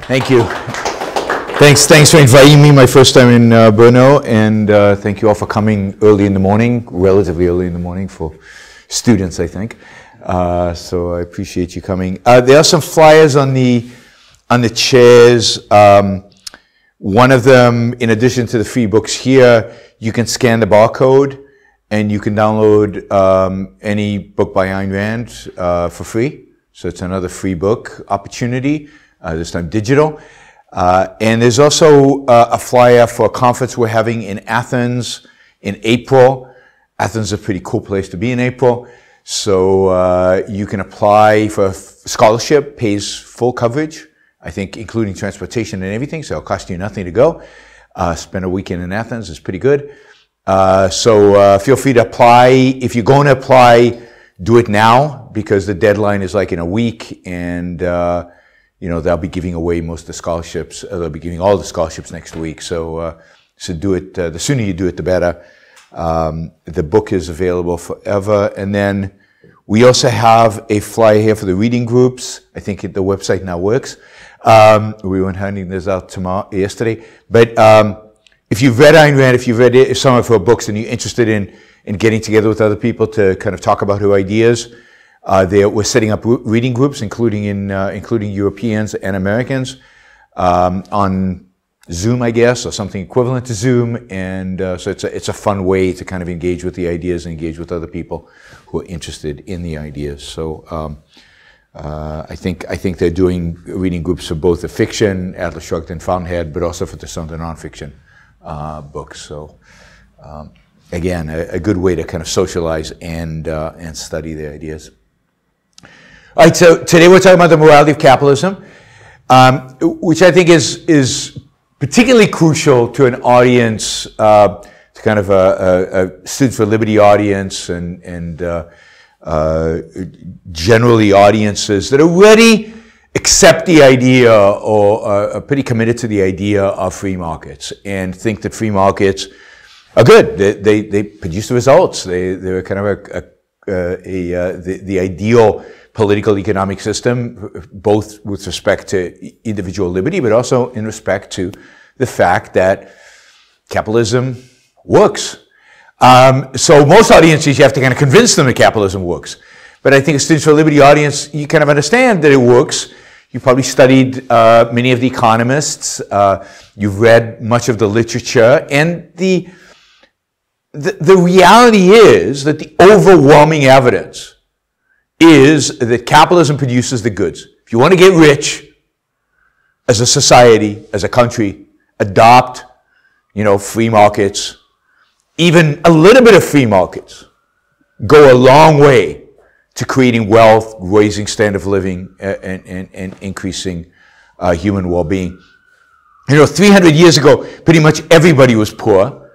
Thank you. Thanks for inviting me my first time in Brno, and thank you all for coming early in the morning, relatively early in the morning for students, I think. So I appreciate you coming. There are some flyers on the chairs. One of them, in addition to the free books here, you can scan the barcode and you can download any book by Ayn Rand for free. So it's another free book opportunity, this time digital. And there's also a flyer for a conference we're having in Athens in April. Athens is a pretty cool place to be in April. So you can apply for a scholarship, pays full coverage, I think including transportation and everything, so it'll cost you nothing to go. Spend a weekend in Athens is pretty good. So feel free to apply. If you're going to apply, do it now, because the deadline is like in a week, and you know, they'll be giving away most of the scholarships. They'll be giving all the scholarships next week. So do it. The sooner you do it, the better. The book is available forever. And then we also have a flyer here for the reading groups. I think the website now works. We weren't handing this out yesterday. But if you've read Ayn Rand, if you've read some of her books and you're interested in getting together with other people to kind of talk about her ideas, we're setting up reading groups, including Europeans and Americans, on Zoom, I guess, or something equivalent to Zoom. And so it's a fun way to kind of engage with the ideas and engage with other people who are interested in the ideas. So I think they're doing reading groups for both the fiction, Atlas Shrugged and Fountainhead, but also for some of the nonfiction books. So again, a good way to kind of socialize and study the ideas. All right, so today we're talking about the morality of capitalism, which I think is particularly crucial to an audience, to kind of a Students for Liberty audience, and generally audiences that already accept the idea or are pretty committed to the idea of free markets and think that free markets are good. They produce the results. They're kind of the ideal political economic system, both with respect to individual liberty, but also in respect to the fact that capitalism works. So most audiences, you have to kind of convince them that capitalism works. But I think a Students for Liberty audience, you kind of understand that it works. You probably studied many of the economists. You've read much of the literature. And the reality is that the overwhelming evidence is that capitalism produces the goods. If you want to get rich as a society, as a country, adopt, free markets. Even a little bit of free markets go a long way to creating wealth, raising standard of living, and increasing human well-being. 300 years ago, pretty much everybody was poor,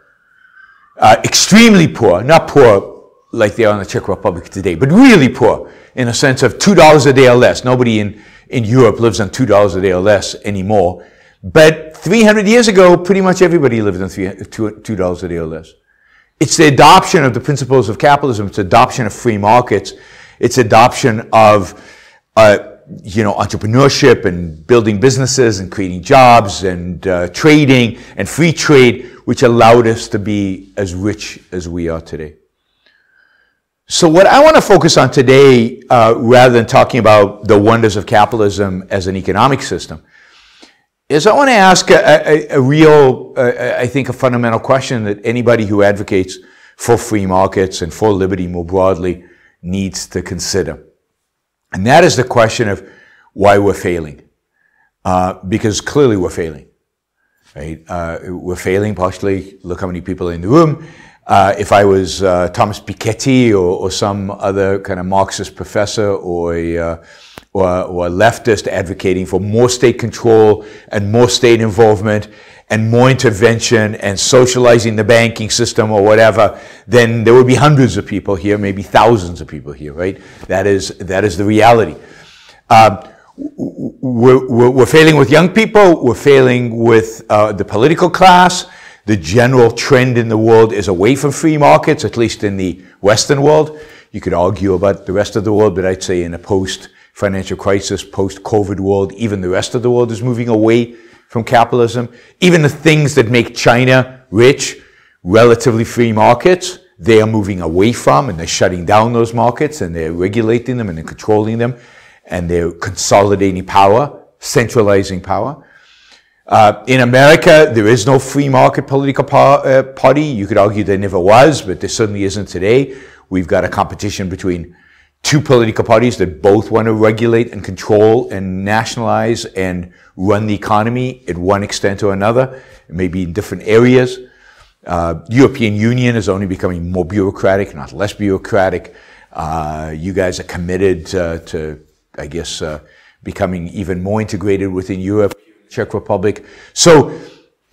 extremely poor, not poor like they are in the Czech Republic today, but really poor in a sense of $2 a day or less. Nobody in Europe lives on $2 a day or less anymore. But 300 years ago, pretty much everybody lived on $2 a day or less. It's the adoption of the principles of capitalism. It's adoption of free markets. It's adoption of, entrepreneurship and building businesses and creating jobs and trading and free trade, which allowed us to be as rich as we are today. So what I want to focus on today, rather than talking about the wonders of capitalism as an economic system, is I want to ask a real, I think, a fundamental question that anybody who advocates for free markets and for liberty more broadly needs to consider. And that is the question of why we're failing. Because clearly we're failing. Right? We're failing partially. Look how many people are in the room. If I was Thomas Piketty or some other kind of Marxist professor or a leftist advocating for more state control and more state involvement and more intervention and socializing the banking system or whatever, then there would be hundreds of people here, maybe thousands of people here, right? That is the reality. We're failing with young people. We're failing with the political class. The general trend in the world is away from free markets, at least in the Western world. You could argue about the rest of the world, but I'd say in a post financial crisis, post-COVID world, even the rest of the world is moving away from capitalism. Even the things that make China rich, relatively free markets, they are moving away from, and they're shutting down those markets, and they're regulating them, and they're controlling them, and they're consolidating power, centralizing power. In America, there is no free market political party. You could argue there never was, but there certainly isn't today. We've got a competition between two political parties that both want to regulate and control and nationalize and run the economy at one extent or another, maybe in different areas. European Union is only becoming more bureaucratic, not less bureaucratic. You guys are committed to, I guess, becoming even more integrated within Europe, Czech Republic. So,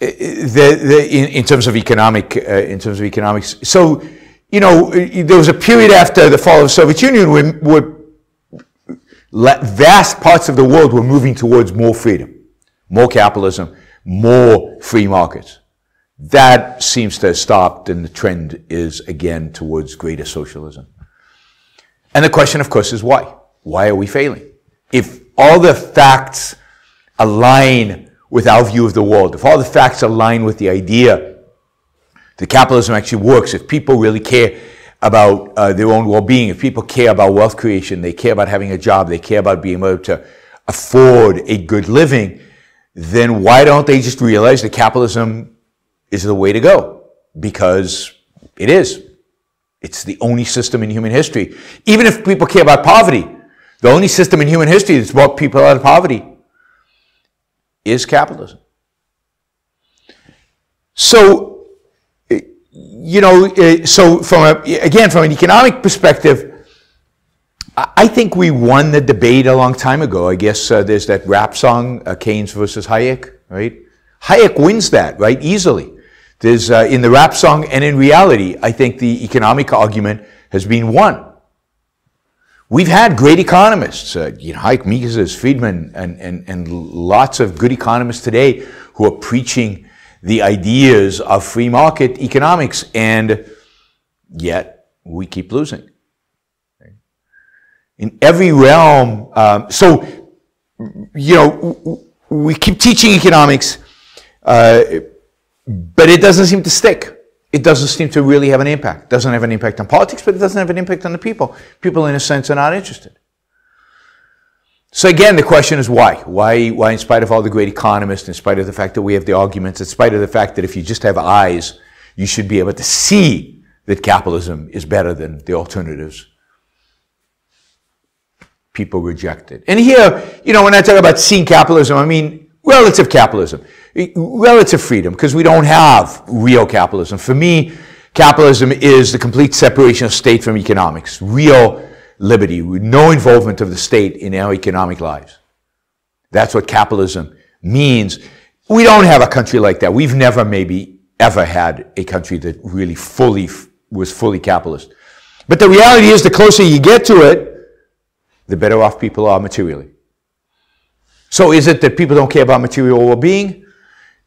in terms of economics, so, you know, there was a period after the fall of the Soviet Union where vast parts of the world were moving towards more freedom, more capitalism, more free markets. That seems to have stopped, and the trend is again towards greater socialism. And the question, of course, is why? Why are we failing? If all the facts align with our view of the world, if all the facts align with the idea that capitalism actually works, if people really care about their own well-being, if people care about wealth creation, they care about having a job, they care about being able to afford a good living, then why don't they just realize that capitalism is the way to go? Because it is. It's the only system in human history. Even if people care about poverty, the only system in human history that's brought people out of poverty is capitalism. So, you know, so from an economic perspective, I think we won the debate a long time ago. I guess there's that rap song, Keynes versus Hayek, right? Hayek wins that, right, easily. There's, in the rap song and in reality, I think the economic argument has been won. We've had great economists, you know, Hayek, Mises, Friedman, and lots of good economists today who are preaching the ideas of free market economics, and yet we keep losing. In every realm, so, you know, we keep teaching economics, but it doesn't seem to stick. It doesn't seem to really have an impact. It doesn't have an impact on politics, but it doesn't have an impact on the people. People, in a sense, are not interested. So again, the question is why? Why, in spite of all the great economists, in spite of the fact that we have the arguments, in spite of the fact that if you just have eyes, you should be able to see that capitalism is better than the alternatives, people reject it. And here, you know, when I talk about seeing capitalism, I mean relative capitalism. Relative freedom, because we don't have real capitalism. For me, capitalism is the complete separation of state from economics. Real liberty, with no involvement of the state in our economic lives. That's what capitalism means. We don't have a country like that. We've never, maybe, ever had a country that really was fully capitalist. But the reality is, the closer you get to it, the better off people are materially. So is it that people don't care about material well-being?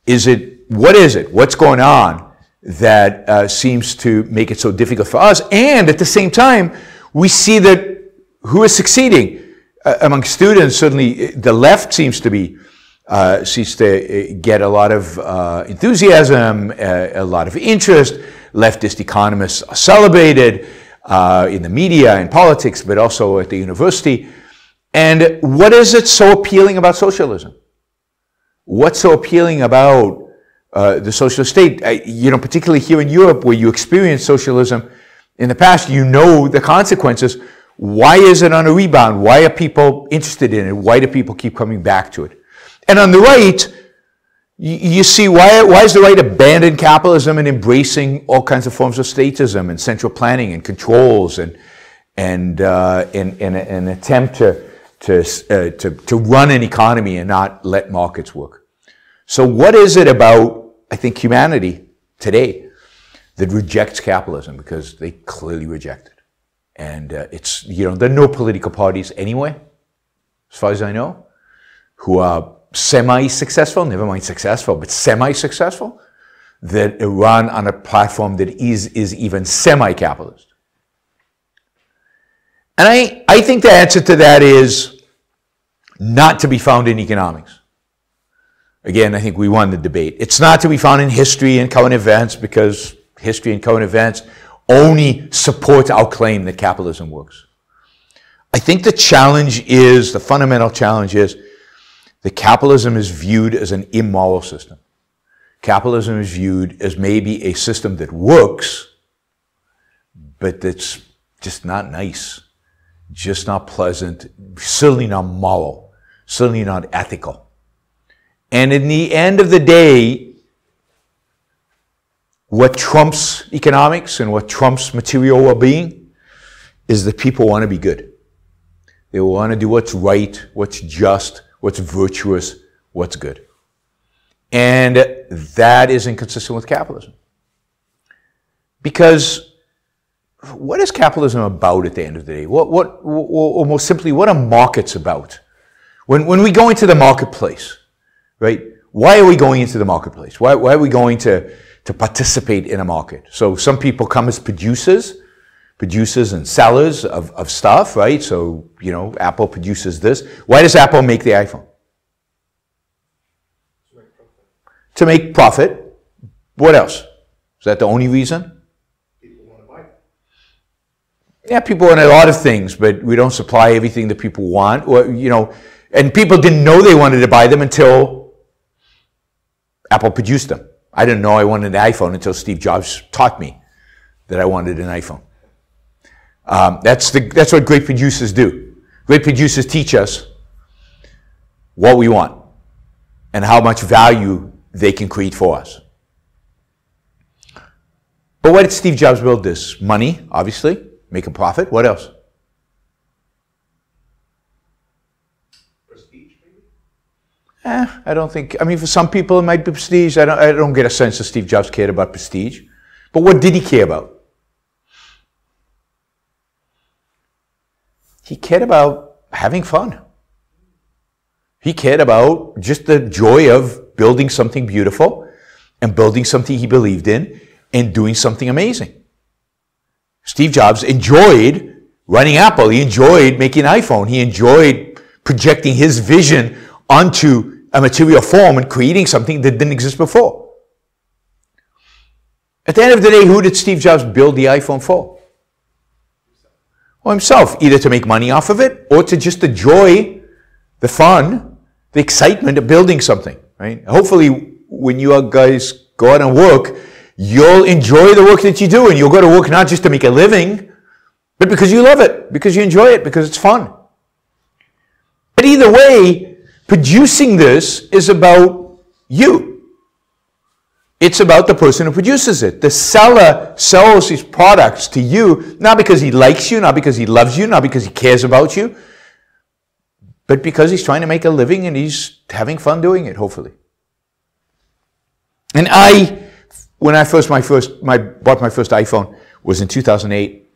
What is it? What's going on that seems to make it so difficult for us? And at the same time, we see that who is succeeding among students. Certainly, the left seems to get a lot of enthusiasm, a lot of interest. Leftist economists are celebrated in the media and politics, but also at the university. And what is it so appealing about socialism? What's so appealing about the socialist state? You know, particularly here in Europe, where you experience socialism in the past, you know the consequences. Why is it on a rebound? Why are people interested in it? Why do people keep coming back to it? And on the right, you see why is the right abandon capitalism and embracing all kinds of forms of statism and central planning and controls and an attempt to run an economy and not let markets work. So what is it about, I think, humanity today that rejects capitalism? Because they clearly reject it. And it's, you know, there are no political parties anyway, as far as I know, who are semi-successful, never mind successful, but semi-successful, that run on a platform that is even semi-capitalist. And I think the answer to that is not to be found in economics. Again, I think we won the debate. It's not to be found in history and current events, because history and current events only support our claim that capitalism works. I think the challenge is, the fundamental challenge is, that capitalism is viewed as an immoral system. Capitalism is viewed as maybe a system that works, but that's just not nice, just not pleasant, certainly not moral, certainly not ethical. And in the end of the day, what trumps economics and what trumps material well-being is that people want to be good. They want to do what's right, what's just, what's virtuous, what's good. And that is inconsistent with capitalism. Because what is capitalism about at the end of the day? Or more simply, what are markets about? When we go into the marketplace, right? Why are we going into the marketplace? Why are we going to participate in a market? So some people come as producers and sellers of stuff, right? So, you know, Apple produces this. Why does Apple make the iPhone? To make profit. What else? Is that the only reason? People want to buy it. Yeah, people want a lot of things, but we don't supply everything that people want. Or, you know, and people didn't know they wanted to buy them until Apple produced them. I didn't know I wanted an iPhone until Steve Jobs taught me that I wanted an iPhone. That's what great producers do. Great producers teach us what we want and how much value they can create for us. But why did Steve Jobs build this? Money, obviously. Make a profit. What else? Prestige, maybe? I don't think. I mean, for some people it might be prestige. I don't get a sense that Steve Jobs cared about prestige. But what did he care about? He cared about having fun. He cared about just the joy of building something beautiful and building something he believed in and doing something amazing. Steve Jobs enjoyed running Apple. He enjoyed making an iPhone. He enjoyed projecting his vision onto a material form and creating something that didn't exist before. At the end of the day, who did Steve Jobs build the iPhone for? Well, himself, either to make money off of it or to just enjoy the fun, the excitement of building something, right? Hopefully, when you guys go out and work, you'll enjoy the work that you do, and you'll go to work not just to make a living, but because you love it, because you enjoy it, because it's fun. But either way, producing this is about you. It's about the person who produces it. The seller sells his products to you, not because he likes you, not because he loves you, not because he cares about you, but because he's trying to make a living and he's having fun doing it, hopefully. And when I bought my first iPhone was in 2008,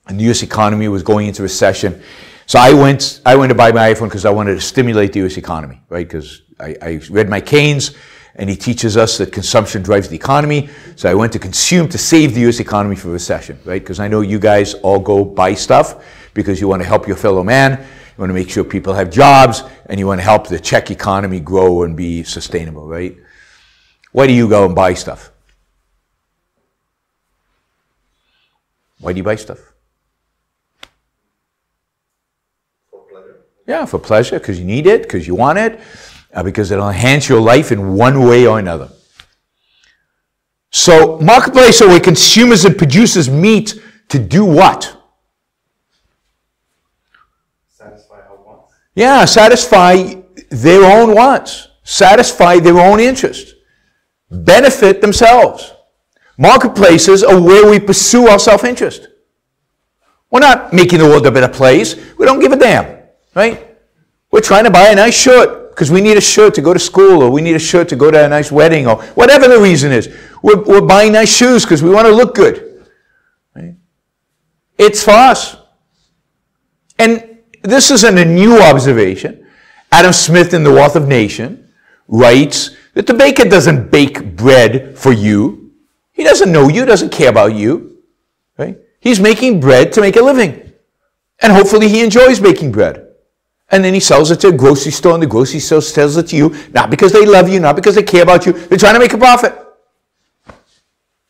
and the U.S. economy was going into recession. So I went to buy my iPhone because I wanted to stimulate the U.S. economy, right? Because I read my Keynes, and he teaches us that consumption drives the economy. So I went to consume to save the U.S. economy from recession, right? Because I know you guys all go buy stuff because you want to help your fellow man, you want to make sure people have jobs, and you want to help the Czech economy grow and be sustainable, right? Why do you go and buy stuff? Why do you buy stuff? For pleasure. Yeah, for pleasure, because you need it, because you want it, because it'll enhance your life in one way or another. So, marketplace are where consumers and producers meet to do what? Satisfy our wants. Yeah, satisfy their own wants, satisfy their own interests, benefit themselves. Marketplaces are where we pursue our self-interest. We're not making the world a better place. We don't give a damn, right? We're trying to buy a nice shirt because we need a shirt to go to school, or we need a shirt to go to a nice wedding, or whatever the reason is. We're buying nice shoes because we want to look good. Right? It's for us. And this isn't a new observation. Adam Smith in The Wealth of Nations writes that the baker doesn't bake bread for you. He doesn't know you, doesn't care about you. Right? He's making bread to make a living. And hopefully he enjoys baking bread. And then he sells it to a grocery store, and the grocery store sells it to you, not because they love you, not because they care about you. They're trying to make a profit.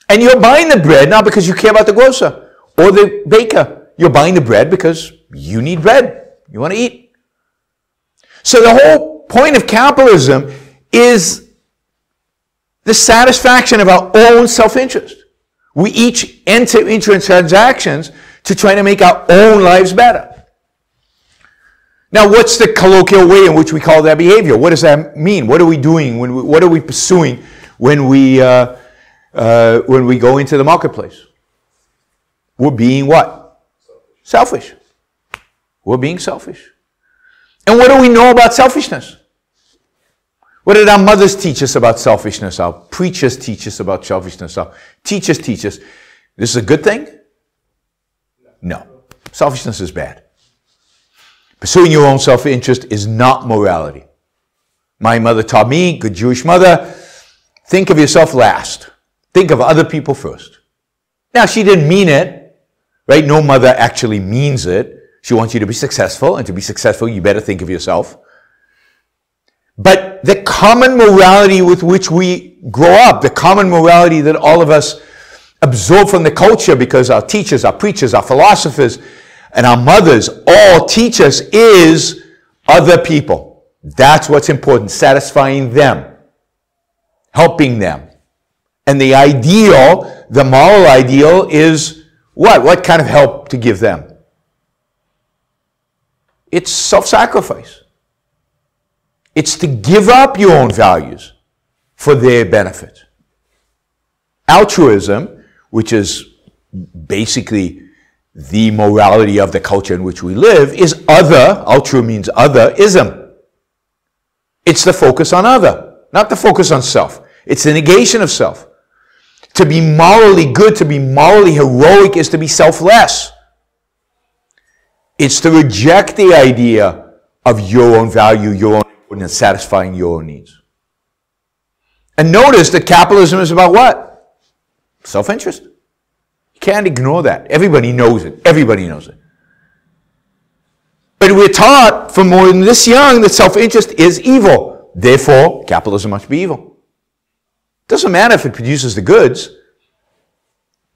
And you're buying the bread not because you care about the grocer or the baker. You're buying the bread because you need bread. You want to eat. So the whole point of capitalism is the satisfaction of our own self-interest. We each enter into transactions to try to make our own lives better. Now, what's the colloquial way in which we call that behavior? What does that mean? What are we doing? What are we pursuing when we go into the marketplace? We're being what? Selfish. We're being selfish. And what do we know about selfishness? What did our mothers teach us about selfishness? Our preachers teach us about selfishness. Our teachers teach us. This is a good thing? No. Selfishness is bad. Pursuing your own self-interest is not morality. My mother taught me, good Jewish mother, think of yourself last. Think of other people first. Now, she didn't mean it, right? No mother actually means it. She wants you to be successful, and to be successful, you better think of yourself. But the common morality with which we grow up, the common morality that all of us absorb from the culture because our teachers, our preachers, our philosophers, and our mothers all teach us is other people. That's what's important, satisfying them, helping them. And the ideal, the moral ideal is what? What kind of help to give them? It's self-sacrifice. It's to give up your own values for their benefit. Altruism, which is basically the morality of the culture in which we live, is other. Altru means other-ism. It's the focus on other, not the focus on self. It's the negation of self. To be morally good, to be morally heroic is to be selfless. It's to reject the idea of your own value, your own importance, satisfying your own needs. And notice that capitalism is about what? Self-interest. You can't ignore that. Everybody knows it. Everybody knows it. But we're taught from more than this young that self-interest is evil. Therefore, capitalism must be evil. It doesn't matter if it produces the goods.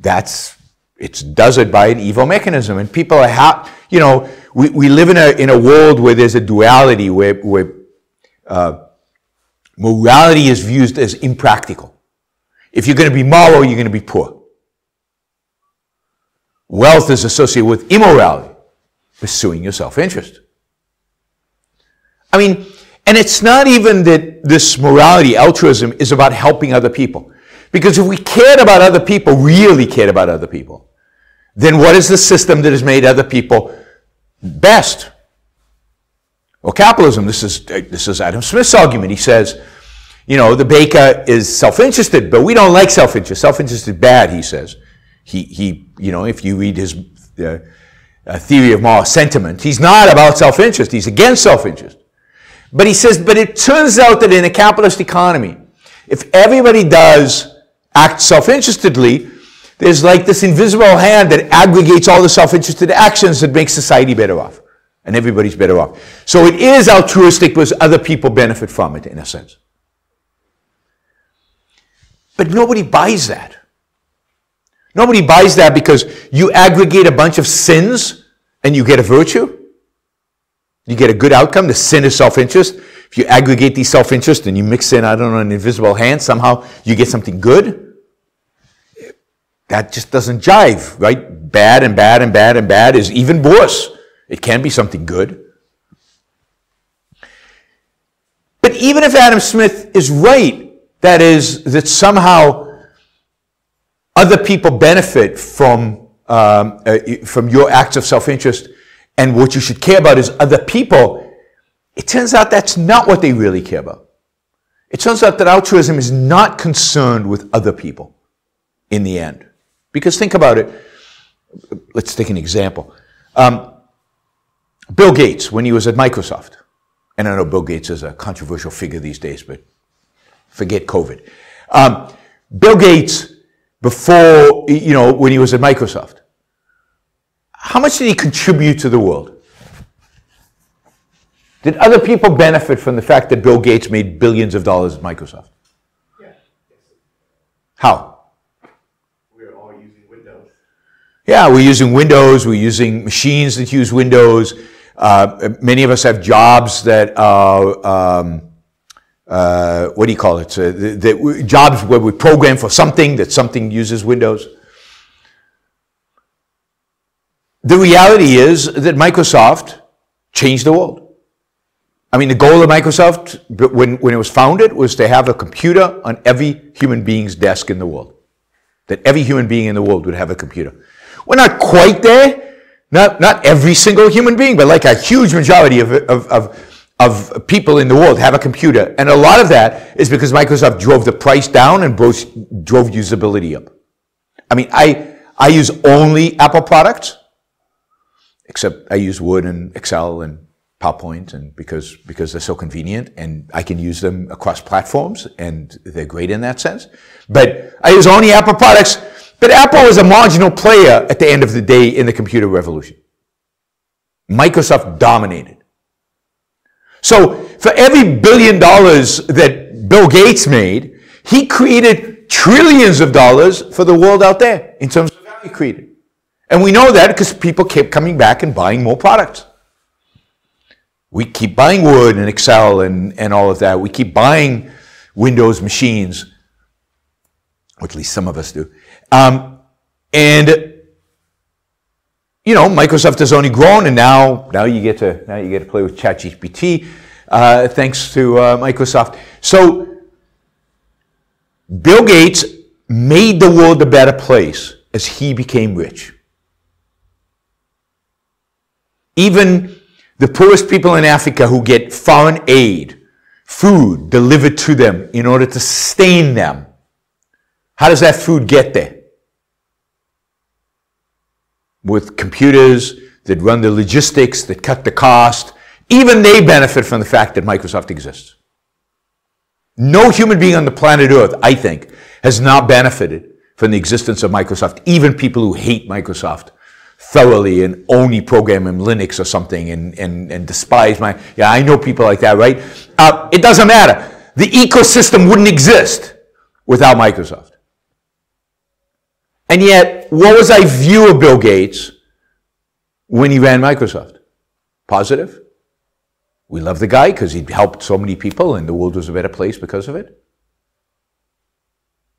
It does it by an evil mechanism. And people are, we live in a world where there's a duality, where morality is viewed as impractical. If you're going to be moral, you're going to be poor. Wealth is associated with immorality, pursuing your self-interest. And it's not even that this morality, altruism, is about helping other people. Because if we cared about other people, really cared about other people, then what is the system that has made other people best? Well, capitalism, this is Adam Smith's argument. He says, the baker is self-interested, but we don't like self-interest. Self-interest is bad, he says. If you read his theory of moral sentiment, he's not about self-interest. He's against self-interest. But he says, but it turns out that in a capitalist economy, if everybody does act self-interestedly, there's like this invisible hand that aggregates all the self-interested actions that makes society better off. And everybody's better off. So it is altruistic because other people benefit from it, in a sense. But nobody buys that. Nobody buys that because you aggregate a bunch of sins and you get a virtue. You get a good outcome. The sin is self-interest. If you aggregate these self-interest and you mix in, an invisible hand, somehow you get something good. That just doesn't jive, right? Bad and bad and bad and bad is even worse. It can be something good. But even if Adam Smith is right, that somehow other people benefit from your acts of self-interest, and what you should care about is other people, it turns out that's not what they really care about. It turns out that altruism is not concerned with other people in the end. Because think about it. Let's take an example. Bill Gates, when he was at Microsoft, and I know Bill Gates is a controversial figure these days, but forget COVID. Bill Gates, before, when he was at Microsoft, how much did he contribute to the world? Did other people benefit from the fact that Bill Gates made billions of dollars at Microsoft? Yeah. Yes. How? We're all using Windows. Yeah, we're using Windows, we're using machines that use Windows. Many of us have jobs that are, what do you call it? Jobs where we program for something, that something uses Windows. The reality is that Microsoft changed the world. I mean, the goal of Microsoft, when it was founded, was to have a computer on every human being's desk in the world. That every human being in the world would have a computer. We're not quite there. Not every single human being, but like a huge majority of people in the world have a computer. And a lot of that is because Microsoft drove the price down and drove usability up. I mean, I use only Apple products, except I use Word and Excel and PowerPoint, and because they're so convenient, and I can use them across platforms, and they're great in that sense. But I use only Apple products. But Apple is a marginal player at the end of the day in the computer revolution. Microsoft dominated. So for every $1 billion that Bill Gates made, he created trillions of dollars for the world out there in terms of value created. And we know that because people kept coming back and buying more products. We keep buying Word and Excel and all of that. We keep buying Windows machines, or at least some of us do. And you know, Microsoft has only grown, and now you get to play with ChatGPT, thanks to Microsoft. So Bill Gates made the world a better place as he became rich. Even the poorest people in Africa who get foreign aid, food delivered to them in order to sustain them. How does that food get there? With computers that run the logistics, that cut the cost. Even they benefit from the fact that Microsoft exists. No human being on the planet Earth, I think, has not benefited from the existence of Microsoft. Even people who hate Microsoft thoroughly and only program in Linux or something and despise yeah, I know people like that, right? It doesn't matter. The ecosystem wouldn't exist without Microsoft. And yet, what was our view of Bill Gates when he ran Microsoft? Positive. We love the guy because he helped so many people and the world was a better place because of it.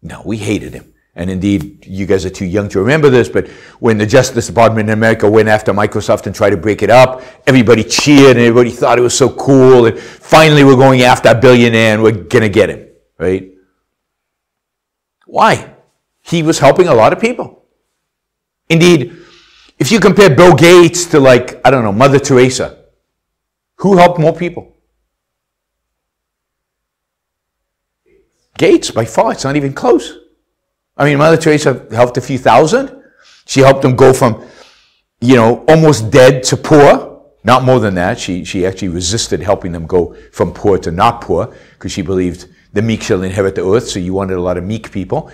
No, we hated him. And indeed, you guys are too young to remember this, but when the Justice Department in America went after Microsoft and tried to break it up, everybody cheered and everybody thought it was so cool. And finally, we're going after a billionaire and we're going to get him, right? Why? He was helping a lot of people. Indeed, if you compare Bill Gates to, like, I don't know, Mother Teresa, who helped more people? Gates, by far. It's not even close. I mean, Mother Teresa helped a few thousand. She helped them go from, you know, almost dead to poor. Not more than that. She actually resisted helping them go from poor to not poor because she believed the meek shall inherit the earth, so you wanted a lot of meek people.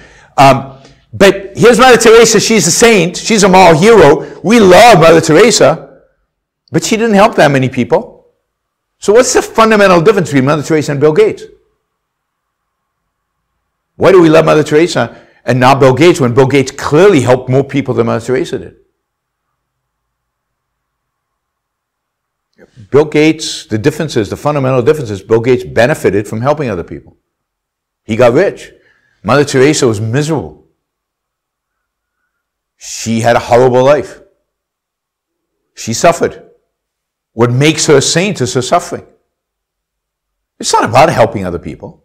But here's Mother Teresa. She's a saint. She's a moral hero. We love Mother Teresa, but she didn't help that many people. So what's the fundamental difference between Mother Teresa and Bill Gates? Why do we love Mother Teresa and not Bill Gates when Bill Gates clearly helped more people than Mother Teresa did? Bill Gates, the fundamental difference is Bill Gates benefited from helping other people. He got rich. Mother Teresa was miserable. She had a horrible life. She suffered. What makes her a saint is her suffering. It's not about helping other people.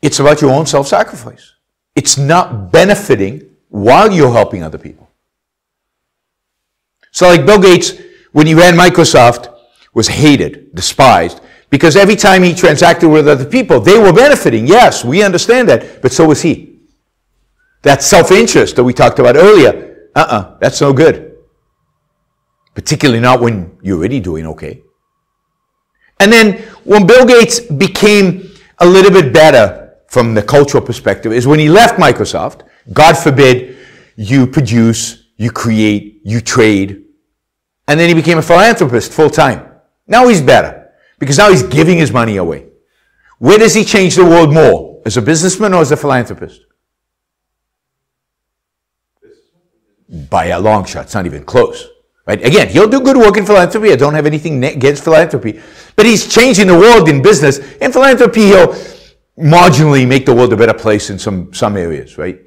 It's about your own self-sacrifice. It's not benefiting while you're helping other people. So like Bill Gates, when he ran Microsoft, was hated, despised, because every time he transacted with other people, they were benefiting. Yes, we understand that, but so was he. That self-interest that we talked about earlier, that's no good. Particularly not when you're already doing okay. And then when Bill Gates became a little bit better from the cultural perspective is when he left Microsoft. God forbid you produce, you create, you trade. And then he became a philanthropist full-time. Now he's better, because now he's giving his money away. Where does he change the world more? As a businessman or as a philanthropist? By a long shot. It's not even close. Right? Again, he'll do good work in philanthropy. I don't have anything against philanthropy. But he's changing the world in business. In philanthropy, he'll marginally make the world a better place in some areas, right?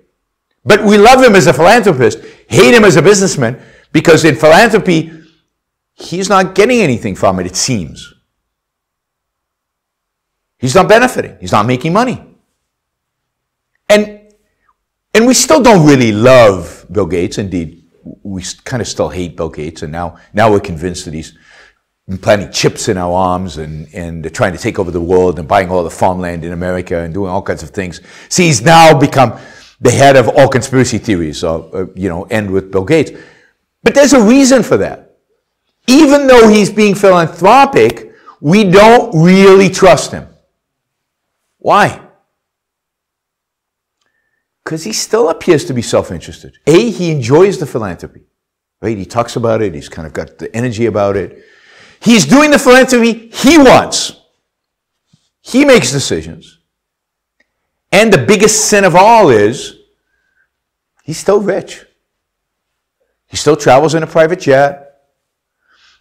But we love him as a philanthropist, hate him as a businessman, because in philanthropy, he's not getting anything from it, it seems. He's not benefiting. He's not making money. And we still don't really love Bill Gates. Indeed, we kind of still hate Bill Gates. And now we're convinced that he's planting chips in our arms and they're trying to take over the world and buying all the farmland in America and doing all kinds of things. See, he's now become the head of all conspiracy theories, end with Bill Gates. But there's a reason for that. Even though he's being philanthropic, we don't really trust him. Why? Because he still appears to be self-interested. He enjoys the philanthropy, right? He talks about it. He's kind of got the energy about it. He's doing the philanthropy he wants. He makes decisions. And the biggest sin of all is he's still rich. He still travels in a private jet.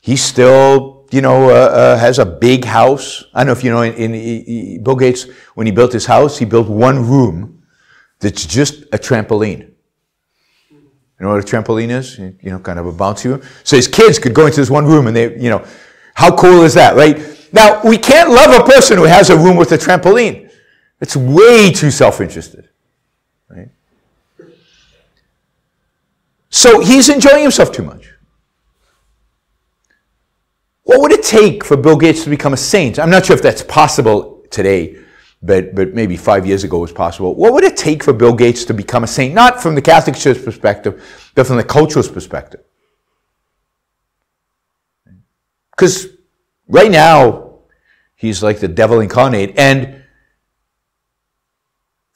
He still, has a big house. I don't know if you know, in Bill Gates, when he built his house, he built one room that's just a trampoline. You know what a trampoline is? Kind of a bouncy room. So his kids could go into this one room and how cool is that, right? Now, we can't love a person who has a room with a trampoline. It's way too self-interested, right? So he's enjoying himself too much. What would it take for Bill Gates to become a saint? I'm not sure if that's possible today, but maybe 5 years ago it was possible. What would it take for Bill Gates to become a saint? Not from the Catholic Church perspective, but from the culturalist perspective. Because right now, he's like the devil incarnate. And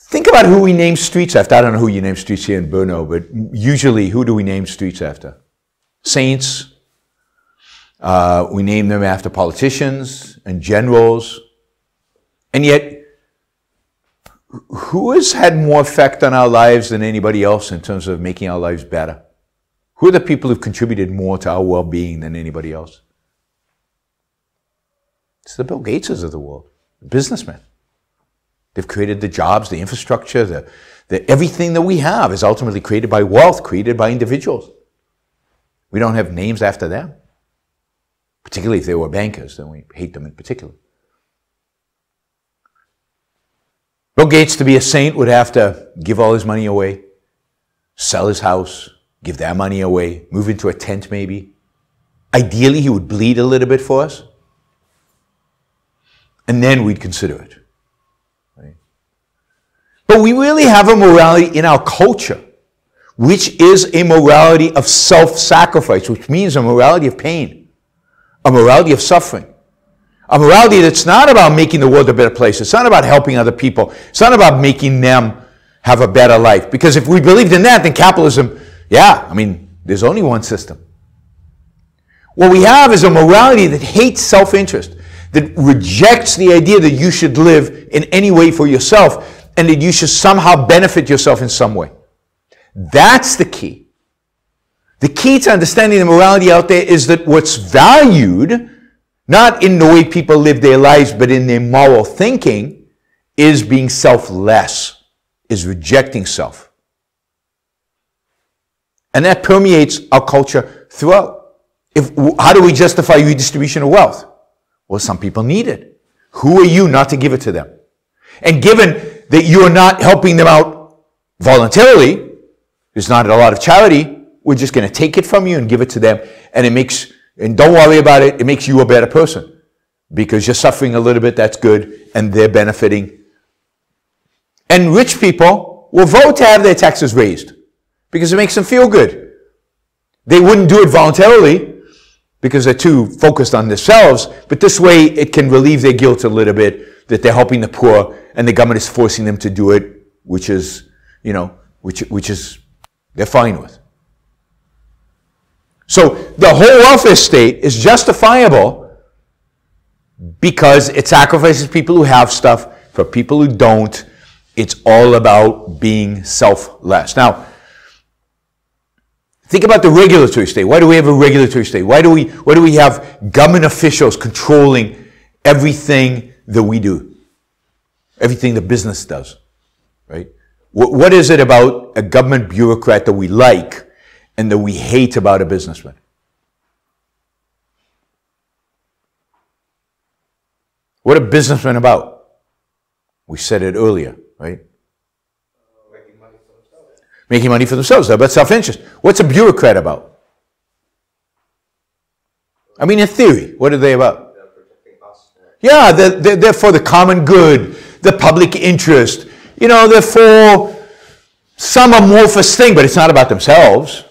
think about who we name streets after. I don't know who you name streets here in Brno, but usually who do we name streets after? Saints. We name them after politicians and generals. And yet, who has had more effect on our lives than anybody else in terms of making our lives better? Who are the people who've contributed more to our well-being than anybody else? It's the Bill Gateses of the world, the businessmen. They've created the jobs, the infrastructure, everything that we have is ultimately created by wealth, created by individuals. We don't have names after them. Particularly if they were bankers, then we hate them in particular. Bill Gates, to be a saint, would have to give all his money away, sell his house, give that money away, move into a tent maybe. Ideally, he would bleed a little bit for us. And then we'd consider it. Right? But we really have a morality in our culture, which is a morality of self-sacrifice, which means a morality of pain, a morality of suffering. A morality that's not about making the world a better place. It's not about helping other people. It's not about making them have a better life. Because if we believed in that, then capitalism, there's only one system. What we have is a morality that hates self-interest, that rejects the idea that you should live in any way for yourself and that you should somehow benefit yourself in some way. That's the key. The key to understanding the morality out there is that what's valued, not in the way people live their lives, but in their moral thinking, is being selfless, is rejecting self. And that permeates our culture throughout. How do we justify redistribution of wealth? Well, some people need it. Who are you not to give it to them? And given that you are not helping them out voluntarily, there's not a lot of charity, we're just going to take it from you and give it to them. And don't worry about it, it makes you a better person. Because you're suffering a little bit, that's good, and they're benefiting. And rich people will vote to have their taxes raised because it makes them feel good. They wouldn't do it voluntarily because they're too focused on themselves, but this way it can relieve their guilt a little bit that they're helping the poor and the government is forcing them to do it, which is, which is they're fine with. So the whole welfare state is justifiable because it sacrifices people who have stuff for people who don't. It's all about being selfless. Now, think about the regulatory state. Why do we have a regulatory state? Why do we have government officials controlling everything that we do? Everything the business does, right? What is it about a government bureaucrat that we like and that we hate about a businessman? What are businessmen about? We said it earlier, right? Making money for themselves. Making money for themselves. They're about self-interest. What's a bureaucrat about? I mean, in theory, what are they about? They're protecting us. Yeah, they're for the common good, the public interest. You know, they're for some amorphous thing, but it's not about themselves.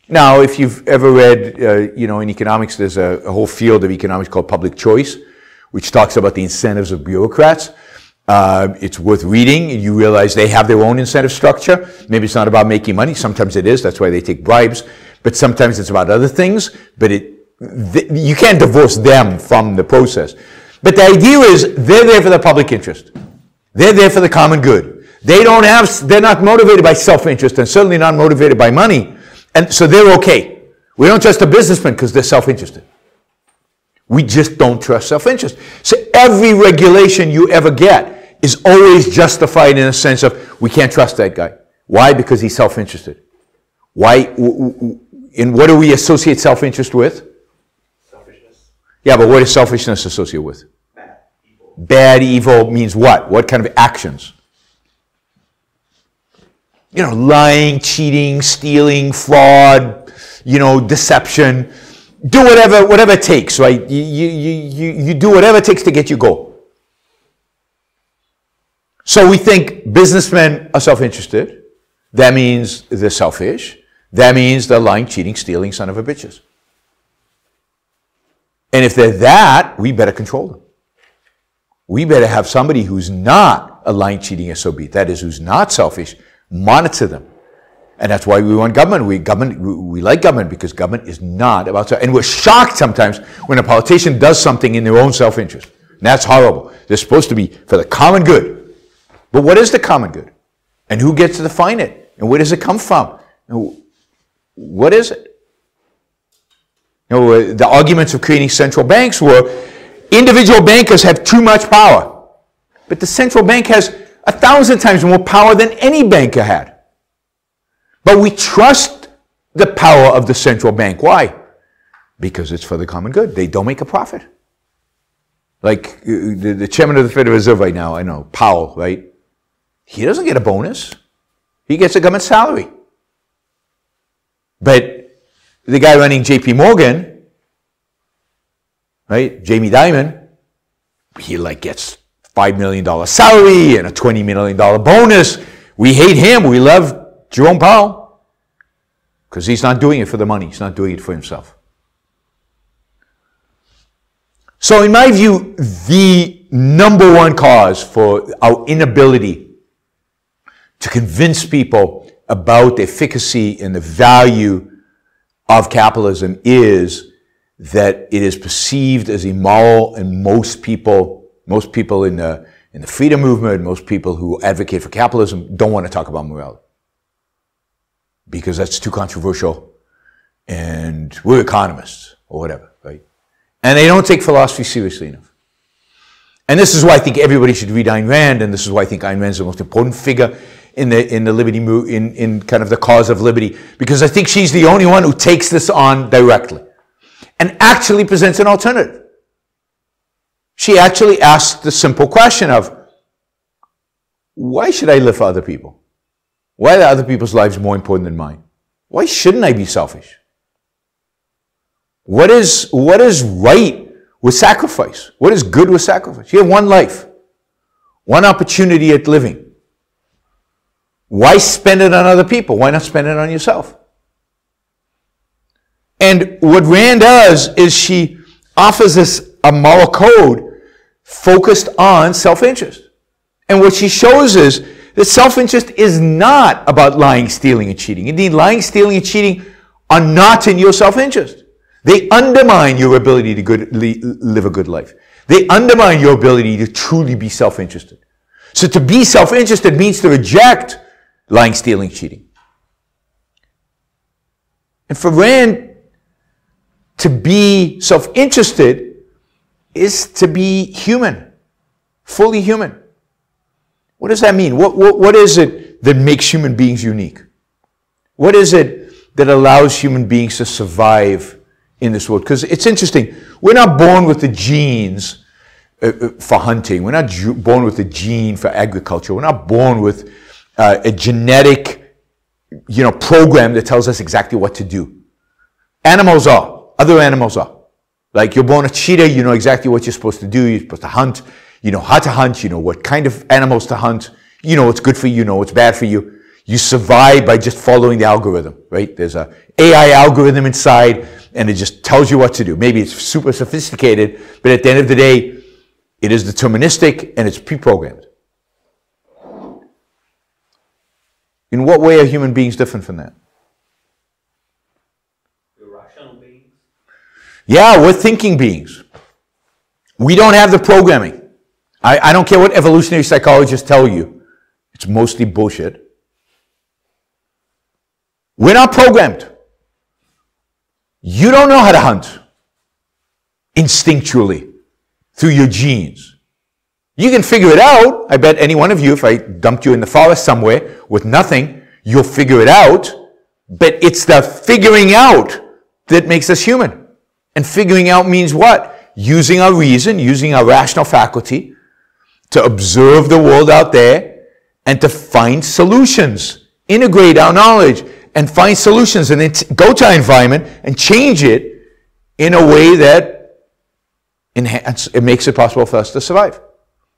Now, if you've ever read, in economics, there's a whole field of economics called public choice, which talks about the incentives of bureaucrats. It's worth reading. You realize they have their own incentive structure. Maybe it's not about making money. Sometimes it is. That's why they take bribes. But sometimes it's about other things. But you can't divorce them from the process. But the idea is they're there for the public interest. They're there for the common good. They're not motivated by self-interest and certainly not motivated by money. And so they're okay. We don't trust a businessman because they're self-interested. We just don't trust self-interest. So every regulation you ever get is always justified in a sense of, we can't trust that guy. Why? Because he's self-interested. Why? And what do we associate self-interest with? Selfishness. Yeah, but what is selfishness associated with? Bad. Evil. Bad, evil means what? What kind of actions? Lying, cheating, stealing, fraud, deception. Do whatever it takes, right? You do whatever it takes to get your goal. So we think businessmen are self-interested. That means they're selfish. That means they're lying, cheating, stealing, son of a bitches. And if they're that, we better control them. We better have somebody who's not a lying, cheating SOB. That is, who's not selfish. Monitor them. And that's why we want government. We like government because government is not about self. And we're shocked sometimes when a politician does something in their own self-interest. And that's horrible. They're supposed to be for the common good. But what is the common good? And who gets to define it? And where does it come from? And what is it? The arguments of creating central banks were individual bankers have too much power. But the central bank has 1,000 times more power than any banker had. But we trust the power of the central bank. Why? Because it's for the common good. They don't make a profit. Like the chairman of the Federal Reserve right now, I know, Powell, right? He doesn't get a bonus. He gets a government salary. But the guy running JP Morgan, right, Jamie Dimon, he gets $5 million salary and a $20 million bonus. We hate him. We love Jerome Powell, because he's not doing it for the money. He's not doing it for himself. So in my view, the number one cause for our inability to convince people about the efficacy and the value of capitalism is that it is perceived as immoral, and most people in the freedom movement, most people who advocate for capitalism don't want to talk about morality. Because that's too controversial, and we're economists, or whatever, right? And they don't take philosophy seriously enough. And this is why I think everybody should read Ayn Rand, and this is why I think Ayn Rand is the most important figure in the liberty movement, in kind of the cause of liberty, because I think she's the only one who takes this on directly and actually presents an alternative. She actually asks the simple question of, why should I live for other people? Why are other people's lives more important than mine? Why shouldn't I be selfish? What is right with sacrifice? What is good with sacrifice? You have one life, one opportunity at living. Why spend it on other people? Why not spend it on yourself? And what Rand does is she offers us a moral code focused on self-interest. And what she shows is that self-interest is not about lying, stealing, and cheating. Indeed, lying, stealing, and cheating are not in your self-interest. They undermine your ability to live a good life. They undermine your ability to truly be self-interested. So to be self-interested means to reject lying, stealing, cheating. And for Rand, to be self-interested is to be human, fully human. What does that mean? What is it that makes human beings unique? What is it that allows human beings to survive in this world? Because it's interesting. We're not born with the genes for hunting. We're not born with a gene for agriculture. We're not born with a genetic, program that tells us exactly what to do. Animals are. Other animals are. Like you're born a cheetah, you know exactly what you're supposed to do. You're supposed to hunt. You know how to hunt. You know what kind of animals to hunt. You know what's good for you. You know what's bad for you. You survive by just following the algorithm, right? There's a AI algorithm inside, and it just tells you what to do. Maybe it's super sophisticated, but at the end of the day, it is deterministic and it's pre-programmed. In what way are human beings different from that? We're rational beings. Yeah, we're thinking beings. We don't have the programming. I don't care what evolutionary psychologists tell you. It's mostly bullshit. We're not programmed. You don't know how to hunt instinctually through your genes. You can figure it out. I bet any one of you, if I dumped you in the forest somewhere with nothing, you'll figure it out. But it's the figuring out that makes us human. And figuring out means what? Using our reason, using our rational faculty to observe the world out there and to find solutions. Integrate our knowledge and find solutions, and then go to our environment and change it in a way that it makes it possible for us to survive.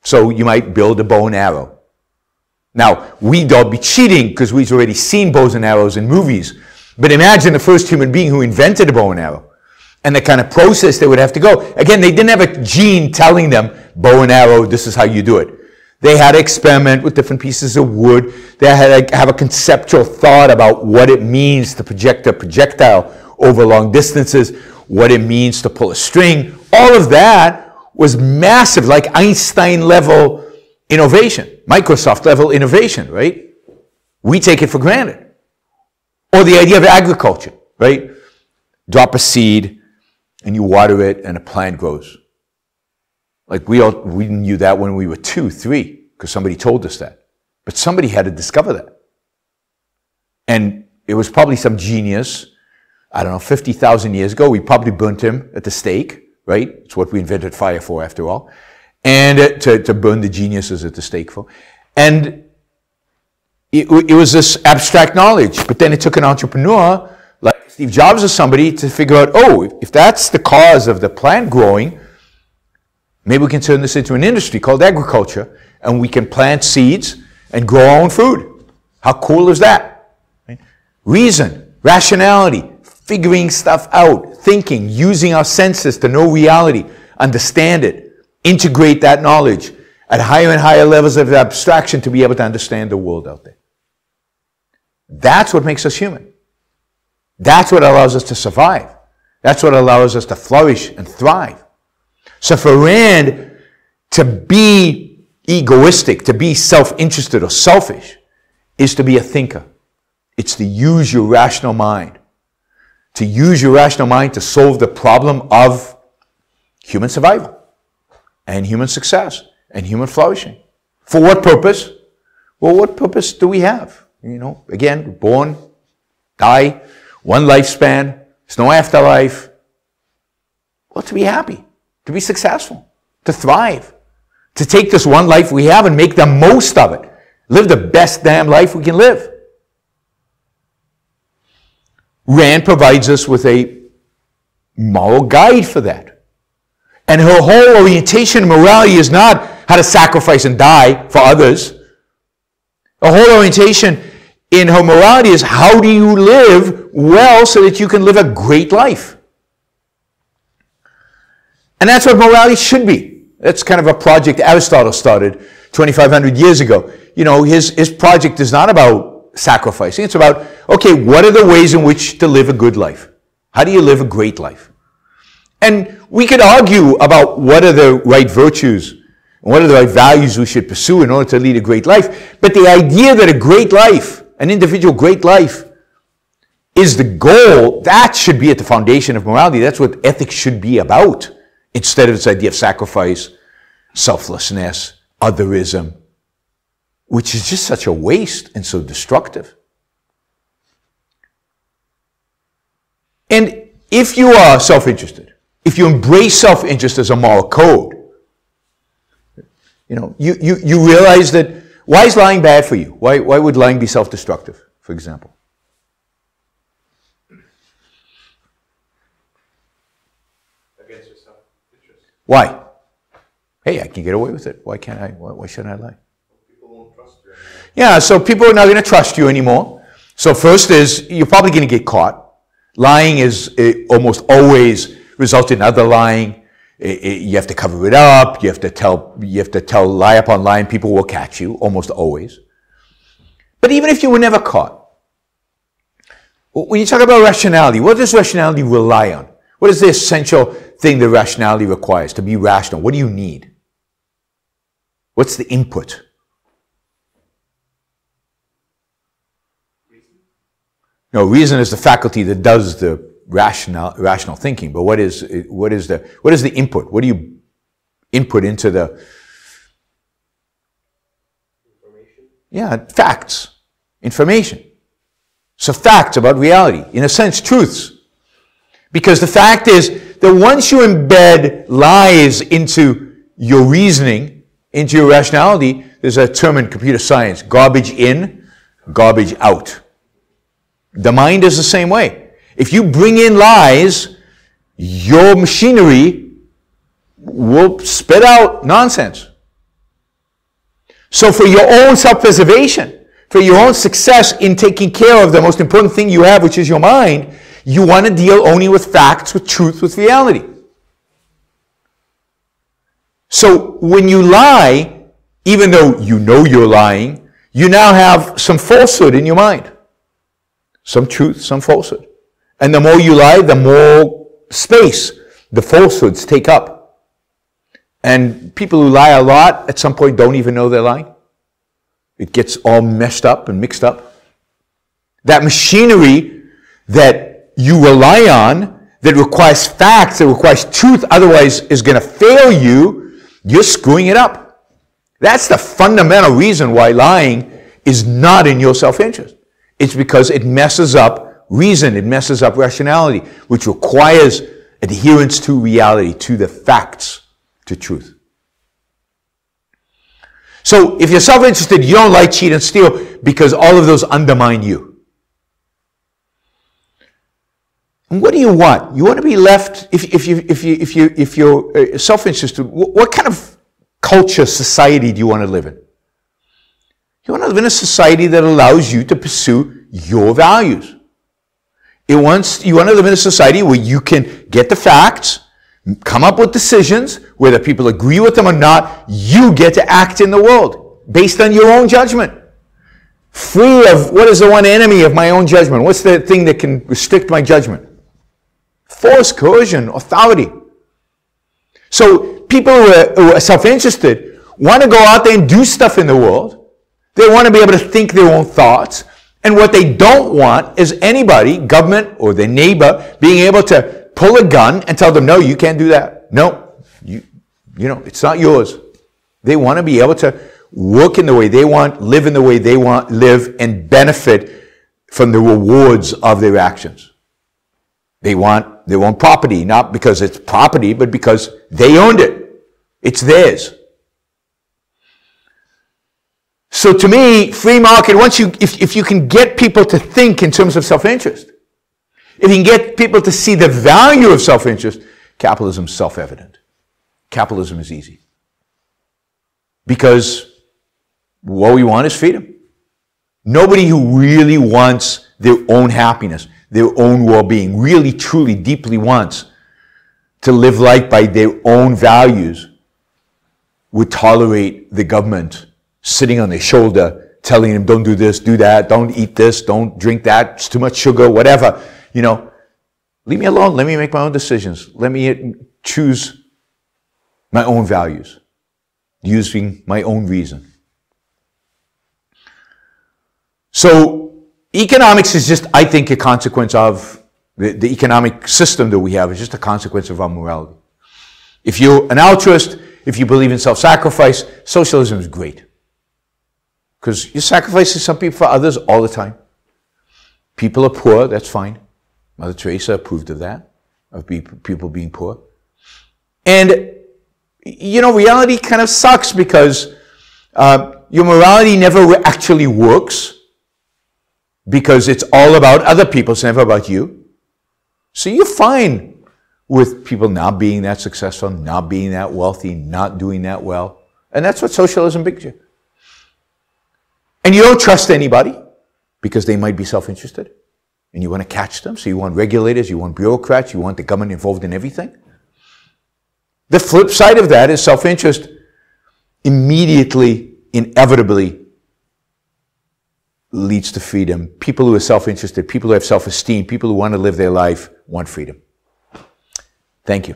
So you might build a bow and arrow. Now, we don't be cheating because we've already seen bows and arrows in movies. But imagine the first human being who invented a bow and arrow and the kind of process they would have to go. Again, they didn't have a gene telling them, bow and arrow, this is how you do it. They had to experiment with different pieces of wood. They had to have a conceptual thought about what it means to project a projectile over long distances, what it means to pull a string. All of that was massive, like Einstein-level innovation, Microsoft-level innovation, right? We take it for granted. Or the idea of agriculture, right? Drop a seed, and you water it, and a plant grows. Like we knew that when we were 2, 3, because somebody told us that. But somebody had to discover that. And it was probably some genius, 50,000 years ago. We probably burnt him at the stake, right? It's what we invented fire for, after all. And to burn the geniuses at the stake for. And it was this abstract knowledge. But then it took an entrepreneur, like Steve Jobs or somebody, to figure out, if that's the cause of the plant growing, maybe we can turn this into an industry called agriculture, and we can plant seeds and grow our own food. How cool is that? Right? Reason, rationality, figuring stuff out, thinking, using our senses to know reality, understand it, integrate that knowledge at higher and higher levels of abstraction to be able to understand the world out there. That's what makes us human. That's what allows us to survive. That's what allows us to flourish and thrive. So for Rand, to be egoistic, to be self-interested or selfish, is to be a thinker. It's to use your rational mind. To use your rational mind to solve the problem of human survival and human success and human flourishing. For what purpose? Well, what purpose do we have? Again, born, die, one lifespan, there's no afterlife. Well, to be happy. To be successful, to thrive, to take this one life we have and make the most of it. Live the best damn life we can live. Rand provides us with a moral guide for that. And her whole orientation in morality is not how to sacrifice and die for others. Her whole orientation in her morality is how do you live well so that you can live a great life. And that's what morality should be. That's kind of a project Aristotle started 2,500 years ago. His project is not about sacrificing. It's about, okay, what are the ways in which to live a good life? How do you live a great life? And we could argue about what are the right virtues, and what are the right values we should pursue in order to lead a great life. But the idea that a great life, an individual great life, is the goal, that should be at the foundation of morality. That's what ethics should be about, instead of this idea of sacrifice, selflessness, otherism, which is just such a waste and so destructive. And if you are self-interested, if you embrace self-interest as a moral code, you realize that, why is lying bad for you? Why would lying be self-destructive, for example? Against your self-interest. Why? Hey, I can get away with it. Why can't I? Why shouldn't I lie? People won't trust you anymore. Yeah, so people are not going to trust you anymore. So first is, you're probably going to get caught. Lying is almost always results in other lying. You have to cover it up. You have to tell lie upon lie, and people will catch you, almost always. But even if you were never caught, when you talk about rationality, what does rationality rely on? What is the essential thing that rationality requires to be rational? What do you need? What's the input? No, reason is the faculty that does the rational thinking. But what is the input? What do you input into the Information. Yeah, facts, information. So facts about reality, in a sense, truths. Because the fact is that once you embed lies into your reasoning, into your rationality, there's a term in computer science: garbage in, garbage out. The mind is the same way. If you bring in lies, your machinery will spit out nonsense. So for your own self-preservation, for your own success in taking care of the most important thing you have, which is your mind, you want to deal only with facts, with truth, with reality. So when you lie, even though you know you're lying, you now have some falsehood in your mind. Some truth, some falsehood. And the more you lie, the more space the falsehoods take up. And people who lie a lot at some point don't even know they're lying. It gets all messed up and mixed up. That machinery that you rely on, that requires facts, that requires truth, otherwise is going to fail you, you're screwing it up. That's the fundamental reason why lying is not in your self-interest. It's because it messes up reason, it messes up rationality, which requires adherence to reality, to the facts, to truth. So if you're self-interested, you don't lie, cheat, and steal because all of those undermine you. And what do you want? You want to be left, if you're self-interested, what kind of culture, society do you want to live in? You want to live in a society that allows you to pursue your values. You want to live in a society where you can get the facts, come up with decisions, whether people agree with them or not, you get to act in the world based on your own judgment. Free of, what is the one enemy of my own judgment? What's the thing that can restrict my judgment? Force, coercion, authority. So people who are self-interested want to go out there and do stuff in the world. They want to be able to think their own thoughts. And what they don't want is anybody, government or their neighbor, being able to pull a gun and tell them, no, you can't do that. No, it's not yours. They want to be able to work in the way they want, live in the way they want, live, and benefit from the rewards of their actions. They want their own property, not because it's property, but because they owned it. It's theirs. So to me, free market, if you can get people to think in terms of self-interest, if you can get people to see the value of self-interest, capitalism is self-evident. Capitalism is easy. Because what we want is freedom. Nobody who really wants their own happiness, their own well-being, really, truly, deeply wants to live life by their own values would tolerate the government sitting on their shoulder, telling them, don't do this, do that, don't eat this, don't drink that, it's too much sugar, whatever. Leave me alone. Let me make my own decisions. Let me choose my own values using my own reason. So economics is just, I think, a consequence of the economic system that we have is just a consequence of our morality. If you're an altruist, if you believe in self-sacrifice, socialism is great. Because you're sacrificing some people for others all the time. People are poor, that's fine. Mother Teresa approved of that, of people being poor. And, you know, reality kind of sucks because your morality never actually works because it's all about other people, it's never about you. So you're fine with people not being that successful, not being that wealthy, not doing that well. And that's what socialism brings you. And you don't trust anybody because they might be self-interested. And you want to catch them, so you want regulators, you want bureaucrats, you want the government involved in everything. The flip side of that is self-interest immediately, inevitably leads to freedom. People who are self-interested, people who have self-esteem, people who want to live their life want freedom. Thank you.